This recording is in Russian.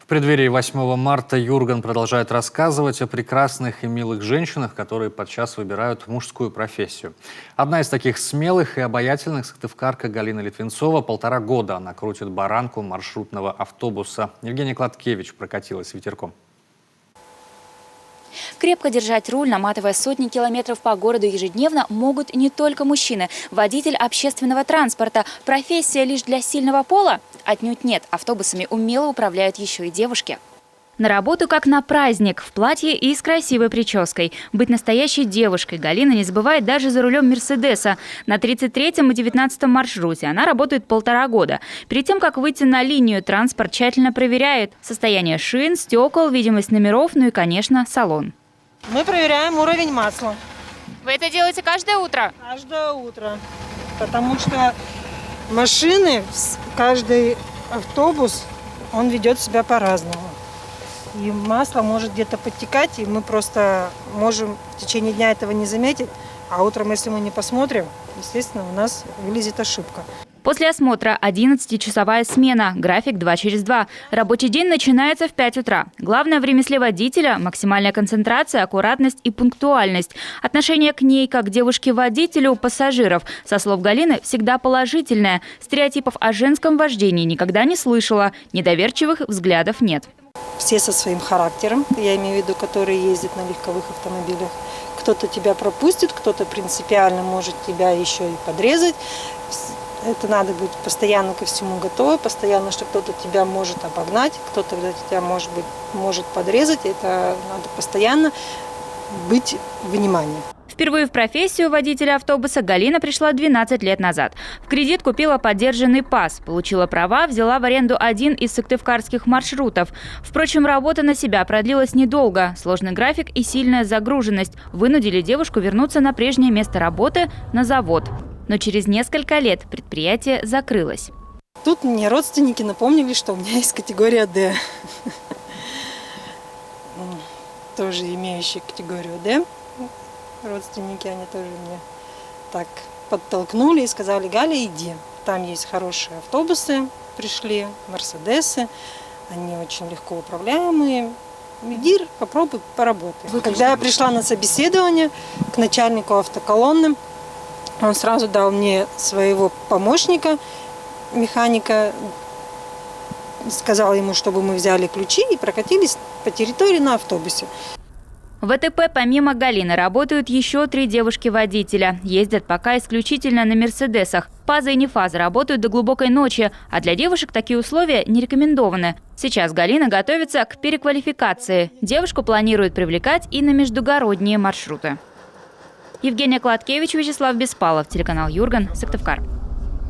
В преддверии 8 марта Юрган продолжает рассказывать о прекрасных и милых женщинах, которые подчас выбирают мужскую профессию. Одна из таких смелых и обаятельных — сыктывкарка Галина Литвинцова. 1,5 года она крутит баранку маршрутного автобуса. Евгения Кладкевич прокатилась ветерком. Крепко держать руль, наматывая сотни километров по городу ежедневно, могут не только мужчины. Водитель общественного транспорта – профессия лишь для сильного пола? Отнюдь нет. Автобусами умело управляют еще и девушки. На работу как на праздник, в платье и с красивой прической. Быть настоящей девушкой Галина не забывает даже за рулем «Мерседеса». На 33-м и 19-м маршруте она работает 1,5 года. Перед тем, как выйти на линию, транспорт тщательно проверяет состояние шин, стекол, видимость номеров, ну и, конечно, салон. Мы проверяем уровень масла. Вы это делаете каждое утро? Каждое утро. Потому что машины, каждый автобус, он ведет себя по-разному. И масло может где-то подтекать, и мы просто можем в течение дня этого не заметить. А утром, если мы не посмотрим, естественно, у нас вылезет ошибка. После осмотра 11-часовая смена, график 2 через 2. Рабочий день начинается в 5 утра. Главное в ремесле водителя – максимальная концентрация, аккуратность и пунктуальность. Отношение к ней, как к девушке-водителю, пассажиров, со слов Галины, всегда положительное. Стереотипов о женском вождении никогда не слышала, недоверчивых взглядов нет. Все со своим характером, я имею в виду, которые ездят на легковых автомобилях. Кто-то тебя пропустит, кто-то принципиально может тебя еще и подрезать. Это надо быть постоянно ко всему готовы, постоянно, что кто-то тебя может обогнать, кто-то тебя может подрезать. Это надо постоянно быть вниманием. Впервые в профессию водителя автобуса Галина пришла 12 лет назад. В кредит купила подержанный ПАС, получила права, взяла в аренду один из сыктывкарских маршрутов. Впрочем, работа на себя продлилась недолго. Сложный график и сильная загруженность вынудили девушку вернуться на прежнее место работы – на завод. Но через несколько лет предприятие закрылось. Тут мне родственники напомнили, что у меня есть категория «Д». Тоже имеющие категорию «Д». Родственники, они тоже мне так подтолкнули и сказали: Галя, иди. Там есть хорошие автобусы, пришли, мерседесы, они очень легко управляемые. Иди, попробуй, поработай. Когда я пришла на собеседование к начальнику автоколонны, он сразу дал мне своего помощника, механика, сказал ему, чтобы мы взяли ключи и прокатились по территории на автобусе. В ВТП помимо Галины работают еще 3 девушки-водителя. Ездят пока исключительно на «Мерседесах». Фаза и нефаза работают до глубокой ночи, а для девушек такие условия не рекомендованы. Сейчас Галина готовится к переквалификации. Девушку планируют привлекать и на междугородние маршруты. Евгения Кладкевич, Вячеслав Беспалов, телеканал Юрган, Сыктывкар.